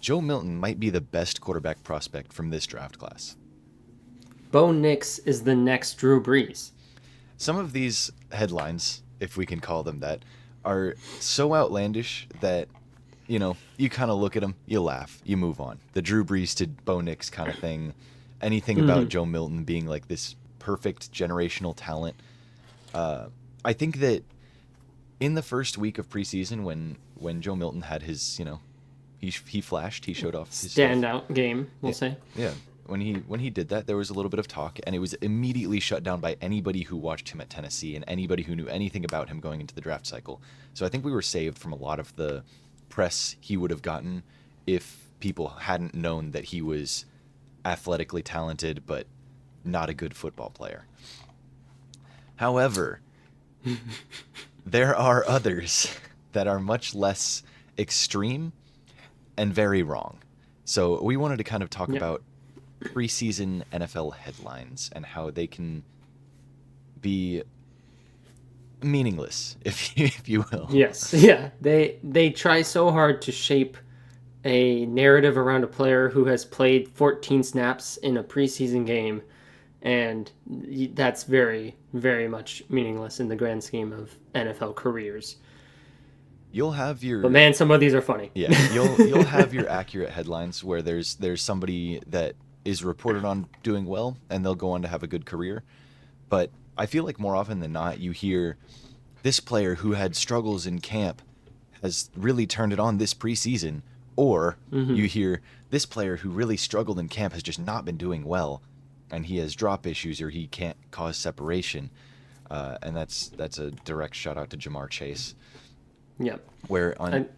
Joe Milton might be the best quarterback prospect from this draft class. Bo Nix is the next Drew Brees. Some of these headlines, if we can call them that, are so outlandish that, you kind of look at them, you laugh, you move on. The Drew Brees to Bo Nix kind of thing. Anything about Hmm. Joe Milton being like this perfect generational talent. I think that in the first week of preseason, when Joe Milton had his, he flashed, he showed off his stuff. Standout game, we'll Yeah, say. yeah. When he did that, there was a little bit of talk, and it was immediately shut down by anybody who watched him at Tennessee and anybody who knew anything about him going into the draft cycle. So I think we were saved from a lot of the press he would have gotten if people hadn't known that he was athletically talented but not a good football player. However, there are others that are much less extreme and very wrong. So we wanted to kind of talk Yeah. about preseason NFL headlines and how they can be meaningless, if you will. Yes. Yeah. They try so hard to shape a narrative around a player who has played 14 snaps in a preseason game, and that's very, very much meaningless in the grand scheme of NFL careers. You'll have But your man, some of these are funny. Yeah, you'll have your accurate headlines where there's somebody that is reported on doing well and they'll go on to have a good career. But I feel like more often than not you hear this player who had struggles in camp has really turned it on this preseason, or Hmm. you hear this player who really struggled in camp has just not been doing well and he has drop issues or he can't cause separation. And that's a direct shout out to Jamar Chase Yeah. where on And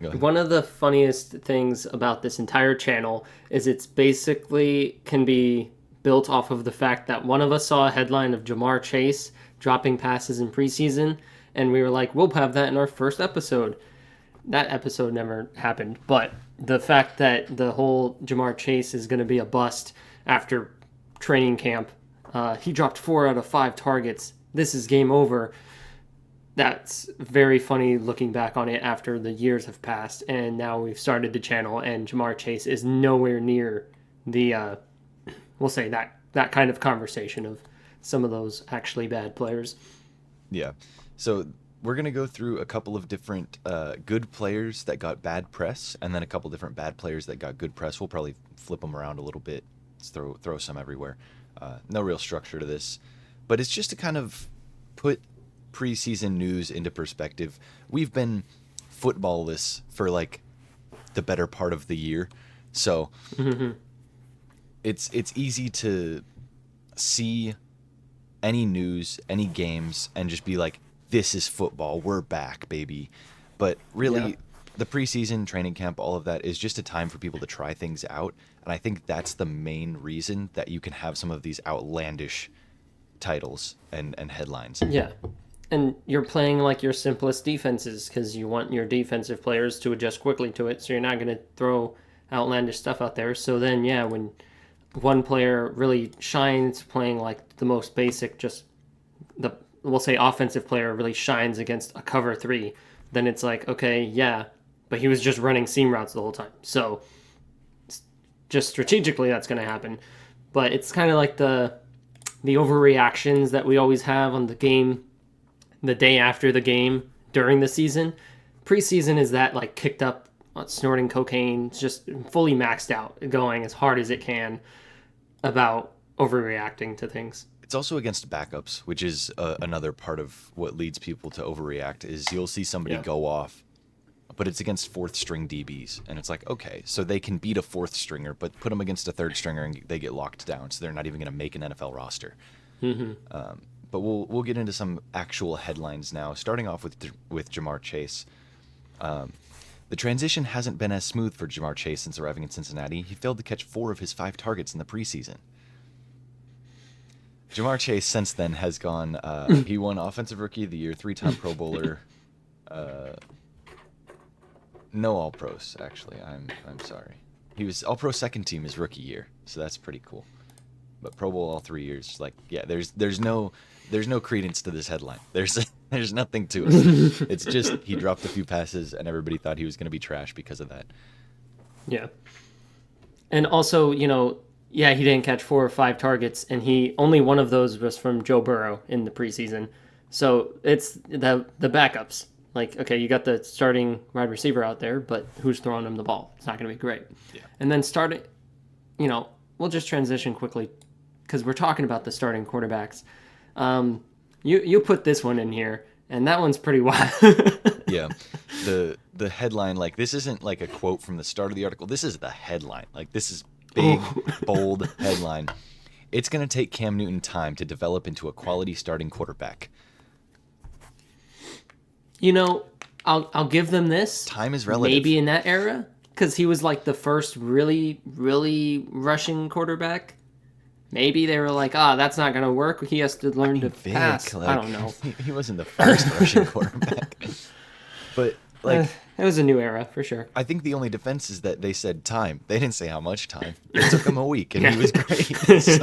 go ahead. one of the funniest things about this entire channel is it's basically can be built off of the fact that one of us saw a headline of Jamar Chase dropping passes in preseason, and we were like, we'll have that in our first episode. That episode never happened, but the fact that the whole Jamar Chase is going to be a bust after training camp, he dropped 4 out of 5 targets. This is game over. That's very funny looking back on it after the years have passed, and now we've started the channel, and Jamar Chase is nowhere near the we'll say that kind of conversation of some of those actually bad players. Yeah. So we're going to go through a couple of different good players that got bad press and then a couple different bad players that got good press. We'll probably flip them around a little bit. Let's throw some everywhere. No real structure to this, but it's just to kind of put preseason news into perspective. We've been footballless for like the better part of the year. So it's easy to see any news, any games, and just be like, this is football. We're back, baby. But Yeah. really, the preseason, training camp, all of that is just a time for people to try things out. And I think that's the main reason that you can have some of these outlandish titles and headlines. Yeah. And you're playing like your simplest defenses because you want your defensive players to adjust quickly to it. So you're not going to throw outlandish stuff out there. So then, yeah, when one player really shines playing like the most basic, just the, we'll say, offensive player really shines against a cover three, then it's like, okay, yeah, but he was just running seam routes the whole time. So just strategically, that's going to happen. But it's kind of like the overreactions that we always have on the game the day after the game during the season. Preseason is that like kicked up, snorting cocaine, just fully maxed out, going as hard as it can about overreacting to things. It's also against backups, which is another part of what leads people to overreact. Is you'll see somebody Yeah. go off, but it's against fourth string DBs, and it's like, okay, so they can beat a fourth stringer, but put them against a third stringer and they get locked down, so they're not even going to make an NFL roster. But we'll get into some actual headlines now, starting off with Jamar Chase. The transition hasn't been as smooth for Jamar Chase since arriving in Cincinnati. He failed to catch 4 of his 5 targets in the preseason. Jamar Chase since then has gone. He won Offensive Rookie of the Year, 3-time Pro Bowler. No All Pros, actually. I'm sorry. He was All Pro second team his rookie year, so that's pretty cool. But Pro Bowl all 3 years, like, yeah, there's no credence to this headline. There's nothing to it. It's just he dropped a few passes and everybody thought he was going to be trash because of that. Yeah. And also, yeah, he didn't catch 4 or 5 targets, and he only one of those was from Joe Burrow in the preseason. So it's the backups. Like, okay, you got the starting wide receiver out there, but who's throwing him the ball? It's not going to be great. Yeah. And then starting, we'll just transition quickly because we're talking about the starting quarterbacks. You put this one in here, and that one's pretty wild. Yeah. The headline, like, this isn't like a quote from the start of the article. This is the headline. Like, this is big, bold headline. It's going to take Cam Newton time to develop into a quality starting quarterback. I'll give them this. Time is relative. Maybe in that era, because he was like the first really, really rushing quarterback. Maybe they were like, that's not going to work. He has to learn to pass. Like, I don't know. He wasn't the first rushing quarterback. But, like... it was a new era, for sure. I think the only defense is that they said time. They didn't say how much time. It took him a week, and he was great. So,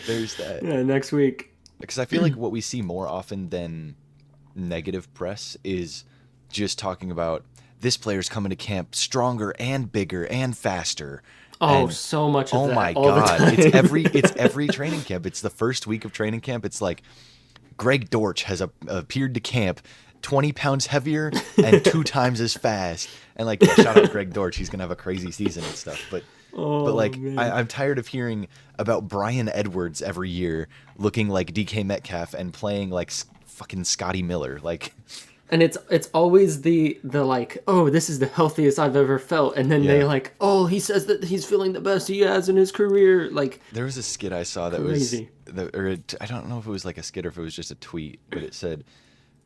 there's that. Yeah, next week. Because I feel like what we see more often than negative press is just talking about this player's coming to camp stronger and bigger and faster. Oh, and, so much of that. Oh my all God. The time. It's every training camp. It's the first week of training camp. It's like Greg Dortch has appeared to camp 20 pounds heavier and 2 times as fast. And like, yeah, shout out Greg Dortch. He's going to have a crazy season and stuff. But like, I'm tired of hearing about Brian Edwards every year looking like DK Metcalf and playing like fucking Scotty Miller. Like, and it's always the like, oh, this is the healthiest I've ever felt, and then they like, oh, he says that he's feeling the best he has in his career. Like, there was a skit I saw that crazy. I don't know if it was like a skit or if it was just a tweet, but it said,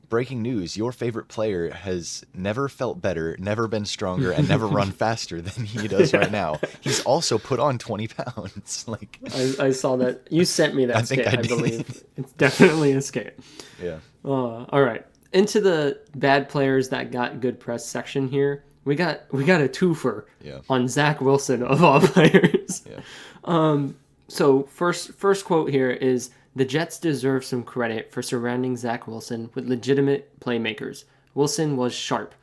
"Breaking news: your favorite player has never felt better, never been stronger, and never run faster than he does right now. He's also put on 20 pounds." Like, I saw that. You sent me that skit, I did. believe. It's definitely a skit. Yeah. All right. Into the bad players that got good press section here. We got a twofer on Zach Wilson of all players. Yeah. So first quote here is, "The Jets deserve some credit for surrounding Zach Wilson with legitimate playmakers. Wilson was sharp."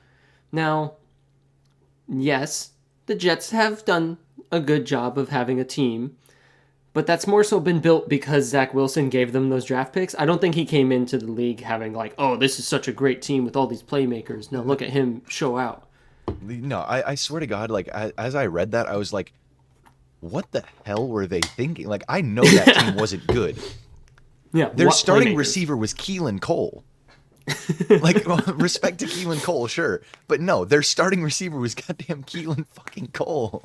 Now, yes, the Jets have done a good job of having a team, but that's more so been built because Zach Wilson gave them those draft picks. I don't think he came into the league having like, oh, this is such a great team with all these playmakers. No, look at him show out. No, I swear to God, like, as I read that, I was like, what the hell were they thinking? Like, I know that team wasn't good. Yeah, their starting receiver was Keelan Cole. Like, well, respect to Keelan Cole, sure. But no, their starting receiver was goddamn Keelan fucking Cole.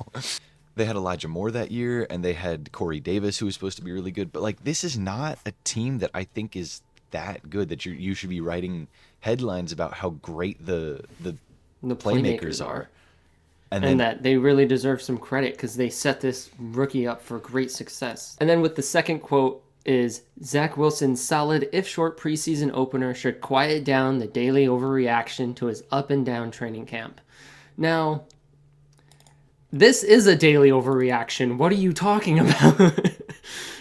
They had Elijah Moore that year, and they had Corey Davis, who was supposed to be really good. But, like, this is not a team that I think is that good, that you should be writing headlines about how great the playmakers are. And that they really deserve some credit because they set this rookie up for great success. And then with the second quote is, "Zach Wilson's solid, if short, preseason opener should quiet down the daily overreaction to his up and down training camp." Now, this is a daily overreaction. What are you talking about?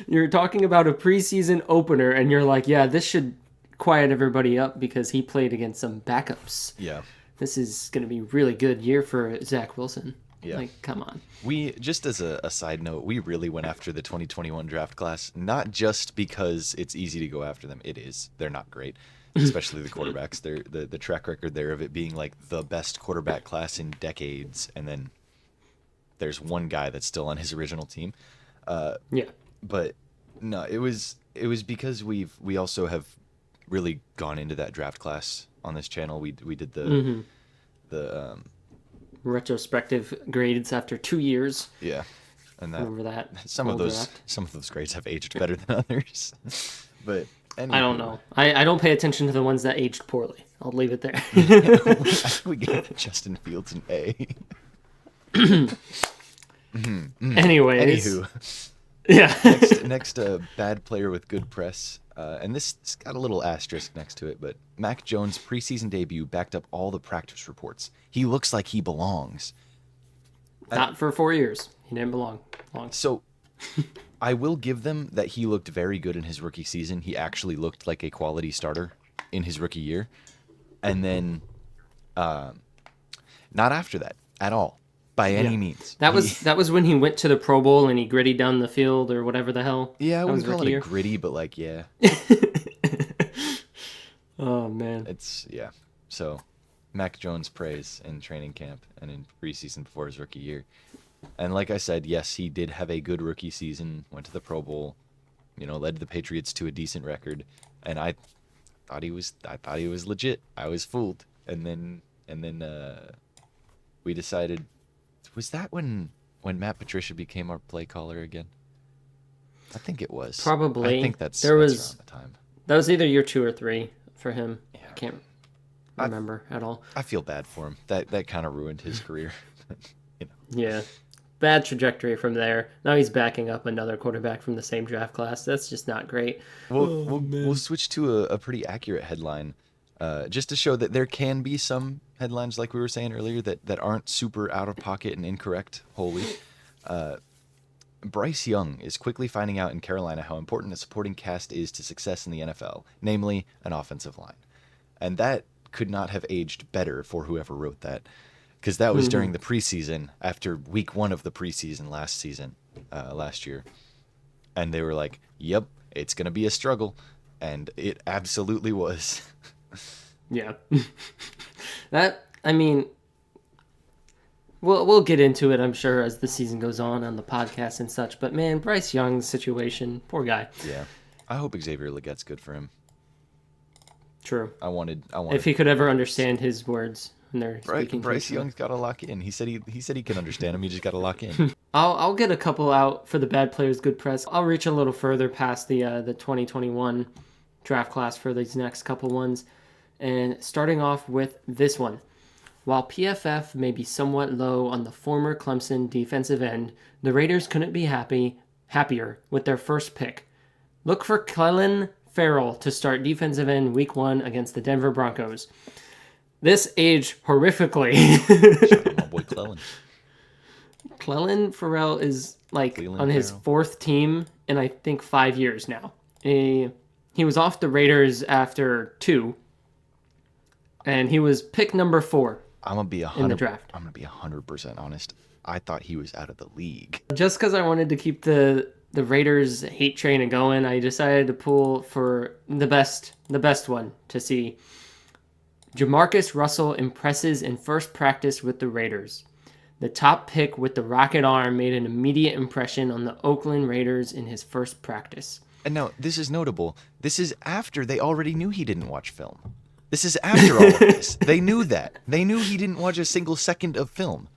You're talking about a preseason opener, and you're like, yeah, this should quiet everybody up because he played against some backups. Yeah. This is going to be a really good year for Zach Wilson. Yeah. Like, come on. We, just as a side note, we really went after the 2021 draft class, not just because it's easy to go after them. It is. They're not great, especially the quarterbacks. They're the track record there of it being like the best quarterback class in decades, and then there's one guy that's still on his original team. Yeah. But no, it was because we also have really gone into that draft class on this channel. We did the retrospective grades after 2 years. Yeah. And that, remember that? Some of those grades have aged better than others. But anyway. I don't know. I don't pay attention to the ones that aged poorly. I'll leave it there. I think we gave Justin Fields an A. Anyways. Anywho. Yeah. next bad player with good press. And this got a little asterisk next to it, but Mac Jones' preseason debut backed up all the practice reports. He looks like he belongs. Not for 4 years. He didn't belong. So I will give them that he looked very good in his rookie season. He actually looked like a quality starter in his rookie year. And then not after that at all. by Yeah. any means. That was when he went to the Pro Bowl and he gritty down the field or whatever the hell. Yeah, I That wouldn't was call rookie it a year. gritty, but like, yeah, Oh man. yeah. So, Mac Jones praise in training camp and in preseason before his rookie year. And like I said, yes, he did have a good rookie season, went to the Pro Bowl, led the Patriots to a decent record, and I thought he was legit. I was fooled. And then we decided, was that when Matt Patricia became our play caller again? I think it was. I Probably. think that's There was around the time. that was either year 2 or 3 for him. Yeah. I can't I, remember at all. I feel bad for him. That kind of ruined his career. Yeah. Bad trajectory from there. Now he's backing up another quarterback from the same draft class. That's just not great. We'll switch to a pretty accurate headline, just to show that there can be some headlines, like we were saying earlier, that aren't super out of pocket and incorrect wholly. Bryce Young is quickly finding out in Carolina how important a supporting cast is to success in the NFL, namely an offensive line. And that could not have aged better for whoever wrote that, because that was during the preseason, after week 1 of the preseason last year. And they were like, yep, it's going to be a struggle. And it absolutely was. Yeah. I mean, we'll get into it, I'm sure, as the season goes on the podcast and such. But man, Bryce Young's situation, poor guy. Yeah. I hope Xavier Leggette's good for him. True. I wanted. If he could ever understand his words when they're speaking. Bryce Young's got to lock in. He said he can understand him. He just got to lock in. I'll get a couple out for the bad players, good press. I'll reach a little further past the 2021 draft class for these next couple ones, and starting off with this one. While PFF may be somewhat low on the former Clemson defensive end, the Raiders couldn't be happier with their first pick. Look for Clelin Ferrell to start defensive end week 1 against the Denver Broncos. This aged horrifically. Shout out my boy Clelin. Clelin Ferrell is like Cleveland on his Ferrell. 4th team in I think 5 years now. He was off the Raiders after 2, and he was pick number 4 I'm gonna be in the draft. I'm gonna be 100% honest. I thought he was out of the league. Just because I wanted to keep the Raiders hate train going, I decided to pull for the best one to see. Jamarcus Russell impresses in first practice with the Raiders. The top pick with the rocket arm made an immediate impression on the Oakland Raiders in his first practice. And now, this is notable. This is after they already knew he didn't watch film. This is after all of this. They knew that. They knew he didn't watch a single second of film.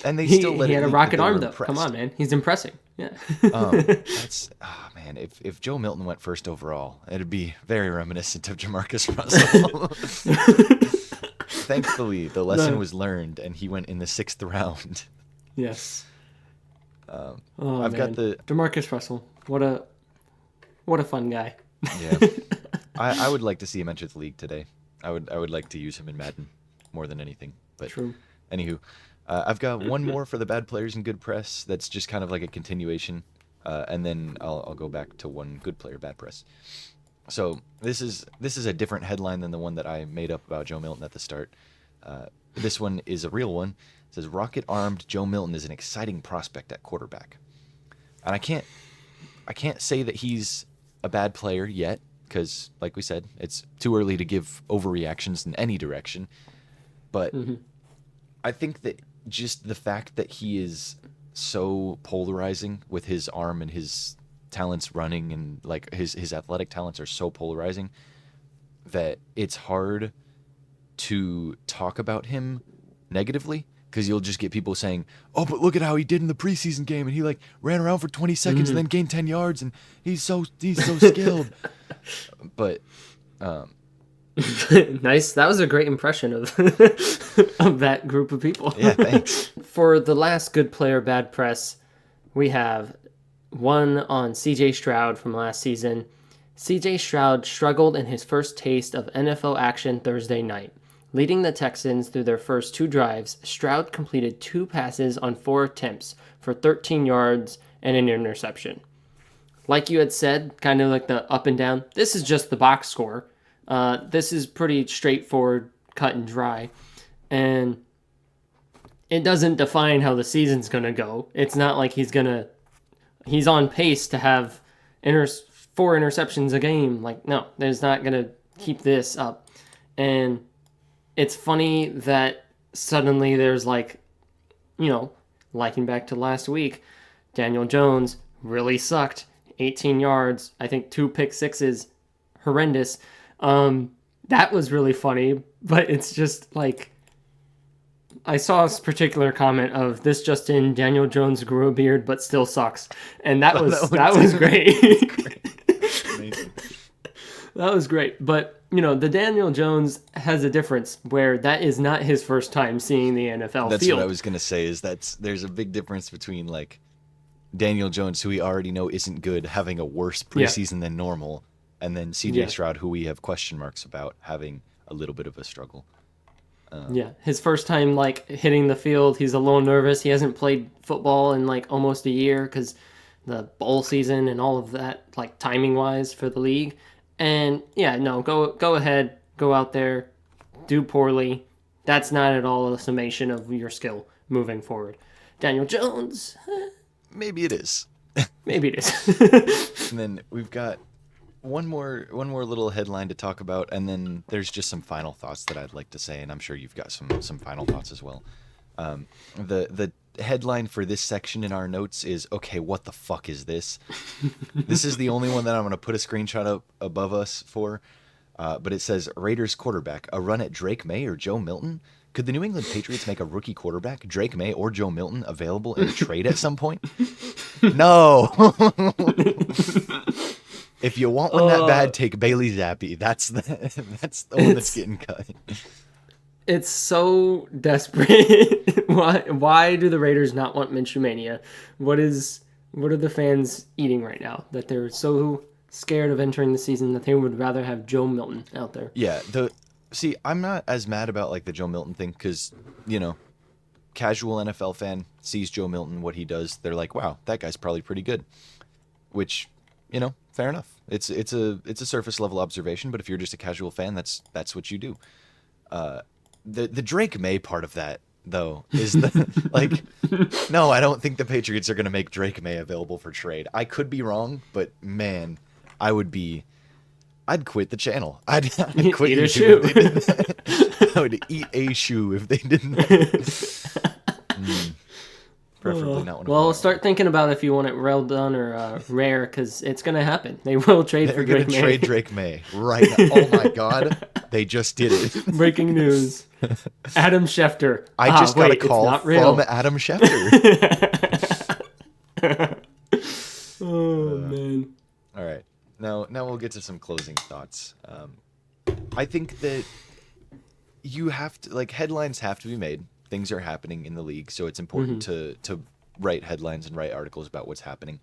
And they still let he it had a leak rocket that they arm, were though. impressed. Come on, man. He's impressing. Yeah. Man, if Joe Milton went first overall, it'd be very reminiscent of Jamarcus Russell. Thankfully, the lesson was learned, and he went in the 6th round. Yes. I've got the Jamarcus Russell. What a fun guy. yeah. I would like to see him enter the league today. I would like to use him in Madden more than anything. But True. Anywho, I've got one more for the bad players and good press. That's just kind of like a continuation, and then I'll go back to one good player, bad press. So this is a different headline than the one that I made up about Joe Milton at the start. This one is a real one. It says rocket-armed Joe Milton is an exciting prospect at quarterback, and I can't say that he's a bad player yet, because like we said, it's too early to give overreactions in any direction. But I think that just the fact that he is so polarizing with his arm and his talents running, and like his athletic talents are so polarizing that it's hard to talk about him negatively, because you'll just get people saying, oh, but look at how he did in the preseason game, and he like ran around for 20 seconds and then gained 10 yards, and he's so skilled. But Nice. That was a great impression of of that group of people. yeah, thanks. For the last good player, bad press, we have one on CJ Stroud from last season. CJ Stroud struggled in his first taste of NFL action Thursday night. Leading the Texans through their first 2 drives, Stroud completed 2 passes on 4 attempts for 13 yards and an interception. Like you had said, kind of like the up and down, this is just the box score. This is pretty straightforward, cut and dry. And it doesn't define how the season's going to go. It's not like he's on pace to have inter- 4 interceptions a game. Like, no, there's not going to keep this up. And it's funny that suddenly there's like, liking back to last week, Daniel Jones really sucked. 18 yards, I think 2 pick sixes, horrendous. That was really funny, but it's just like, I saw a particular comment of this just in: Daniel Jones grew a beard but still sucks, and that was great. Amazing. That was great. But the Daniel Jones has a difference where that is not his first time seeing the NFL That's field. what I was gonna say. Is there's a big difference between like Daniel Jones, who we already know isn't good, having a worse preseason than normal, and then CJ Stroud, who we have question marks about, having a little bit of a struggle. Yeah, his first time like hitting the field, he's a little nervous. He hasn't played football in like almost a year because the bowl season and all of that, like timing wise for the league. And yeah, no, go ahead, go out there, do poorly. That's not at all a summation of your skill moving forward. Daniel Jones, Maybe it is. maybe it is. And then we've got one more little headline to talk about, and then there's just some final thoughts that I'd like to say, and I'm sure you've got some final thoughts as well. The headline for this section in our notes is, okay, what the fuck is this? This is the only one that I'm going to put a screenshot up above us for, but it says, Raiders quarterback, a run at Drake May or Joe Milton? Could the New England Patriots make a rookie quarterback, Drake May or Joe Milton, available in a trade at some point? No! If you want one that bad, take Bailey Zappi. That's the one that's getting cut. It's so desperate. Why do the Raiders not want Minshew Mania? What are the fans eating right now that they're so scared of entering the season that they would rather have Joe Milton out there? Yeah, see, I'm not as mad about like the Joe Milton thing because, casual NFL fan sees Joe Milton, what he does, they're like, wow, that guy's probably pretty good. Which, fair enough. It's a surface level observation, but if you're just a casual fan, that's what you do. The Drake May part of that, though, is the like, no, I don't think the Patriots are going to make Drake May available for trade. I could be wrong, but man, I'd quit the channel. I'd quit Eat a YouTube shoe. if they did that. I would eat a shoe if they didn't. Preferably not one of Well, my start thinking about if you want it well done or rare, because it's going to happen. They will trade They're for going Drake to May. trade Drake May right now. Oh my God. They just did it. Breaking news. Adam Schefter. I just got a call it's not real. from Adam Schefter. Oh, man. All right. Now we'll get to some closing thoughts. I think that you have to, like, headlines have to be made. Things are happening in the league, so it's important to write headlines and write articles about what's happening.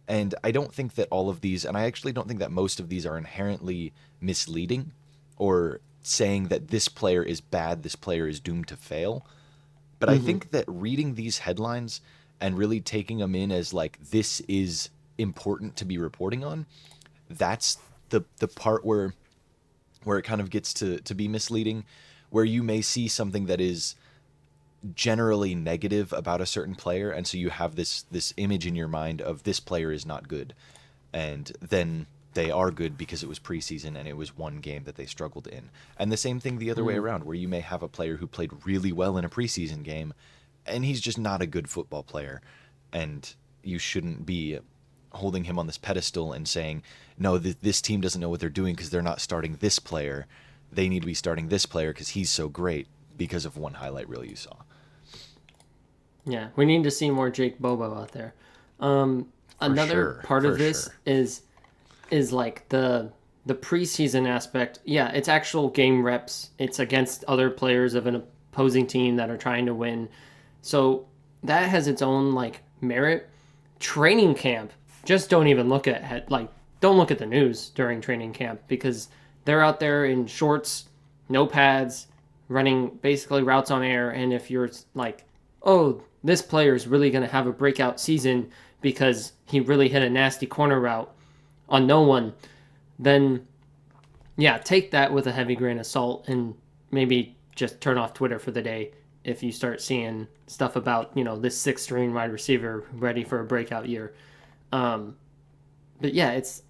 And I don't think that all of these, and I actually don't think that most of these are inherently misleading or saying that this player is bad, this player is doomed to fail. But I think that reading these headlines and really taking them in as like, this is important to be reporting on, that's the part where it kind of gets to be misleading, where you may see something that is generally negative about a certain player, and so you have this image in your mind of this player is not good, and then they are good because it was preseason and it was one game that they struggled in. And the same thing the other way around, where you may have a player who played really well in a preseason game and he's just not a good football player, and you shouldn't be holding him on this pedestal and saying, no, this team doesn't know what they're doing because they're not starting this player. They need to be starting this player because he's so great because of one highlight reel you saw. Yeah, we need to see more Jake Bobo out there. Another part of this is like the preseason aspect. Yeah, it's actual game reps. It's against other players of an opposing team that are trying to win. So that has its own like merit. Training camp, just don't even look at don't look at the news during training camp, because they're out there in shorts, no pads, running basically routes on air. And if you're like, oh, this player is really going to have a breakout season because he really hit a nasty corner route on no one, then yeah, take that with a heavy grain of salt and maybe just turn off Twitter for the day. if you start seeing stuff about, this sixth string wide receiver ready for a breakout year. But yeah, it's,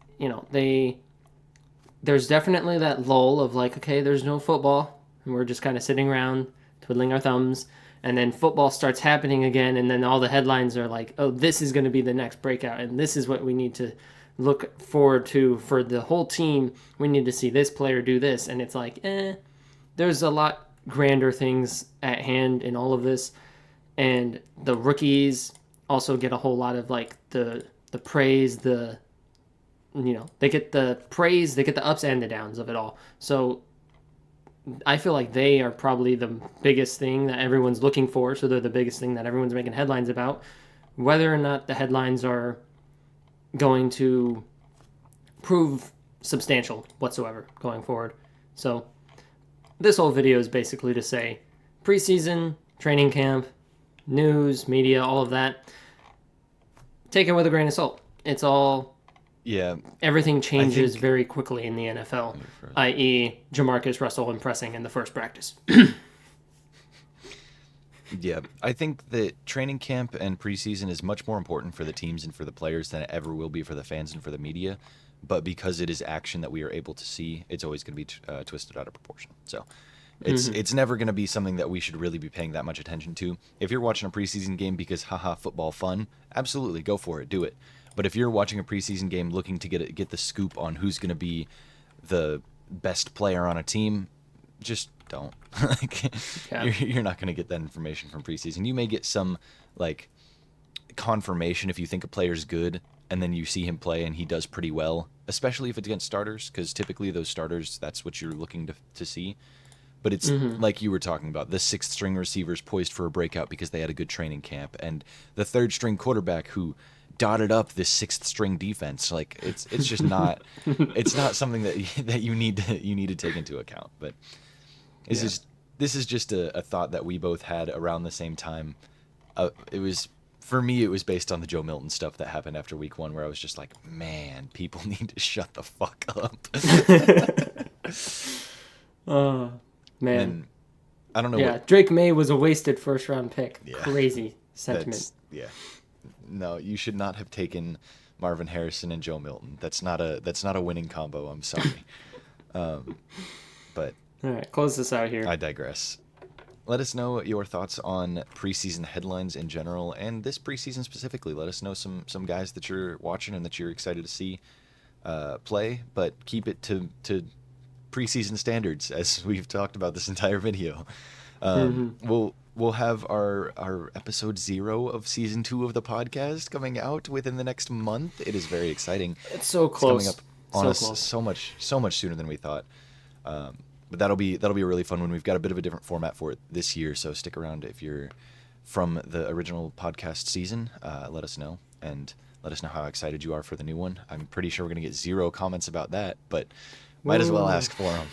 there's definitely that lull of like, okay, there's no football, and we're just kind of sitting around twiddling our thumbs. And then football starts happening again, and then all the headlines are like, oh, this is going to be the next breakout, and this is what we need to look forward to for the whole team. We need to see this player do this. And it's like, there's a lot grander things at hand in all of this. And the rookies also get a whole lot of like the praise, they get the praise, they get the ups and the downs of it all. So I feel like they are probably the biggest thing that everyone's looking for. So they're the biggest thing that everyone's making headlines about. Whether or not the headlines are going to prove substantial whatsoever going forward. So this whole video is basically to say preseason, training camp, news, media, all of that, take it with a grain of salt. It's all... Yeah. Everything changes very quickly in the NFL, i.e. Jamarcus Russell impressing in the first practice. Yeah, I think that training camp and preseason is much more important for the teams and for the players than it ever will be for the fans and for the media. But because it is action that we are able to see, it's always going to be twisted out of proportion. So it's never going to be something that we should really be paying that much attention to. If you're watching a preseason game because, haha, football fun, absolutely, go for it, do it. But if you're watching a preseason game looking to get the scoop on who's going to be the best player on a team, just don't. You're not going to get that information from preseason. You may get some like confirmation if you think a player's good and then you see him play and he does pretty well, especially if it's against starters, because typically those starters, that's what you're looking to see. But it's like you were talking about, the sixth string receivers poised for a breakout because they had a good training camp, and the third string quarterback who dotted up this sixth string defense. Like it's just not it's not something that you need to take into account. But this is just a thought that we both had around the same time. It was, for me, it was based on the Joe Milton stuff that happened after week 1, where I was just like, man, people need to shut the fuck up. Man. And I don't know. Yeah, Drake May was a wasted first round pick. Yeah, crazy sentiment. No, you should not have taken Marvin Harrison and Joe Milton. That's not a winning combo. I'm sorry. But all right, close this out here. I digress. Let us know your thoughts on preseason headlines in general, and this preseason specifically. Let us know some guys that you're watching and that you're excited to see play, but keep it to preseason standards, as we've talked about this entire video. We'll have our episode 0 of season 2 of the podcast coming out within the next month. It is very exciting. It's so close. It's coming up on us so much sooner than we thought. But that'll be a really fun one. We've got a bit of a different format for it this year, so stick around if you're from the original podcast season. Let us know, and let us know how excited you are for the new one. I'm pretty sure we're gonna get 0 comments about that, but might as well ask for them.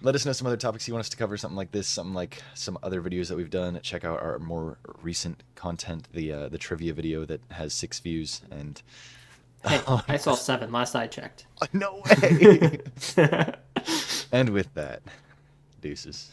Let us know some other topics you want us to cover, something like this, something like some other videos that we've done. Check out our more recent content, the trivia video that has 6 views. And hey, I saw 7 last I checked. No way. And with that, deuces.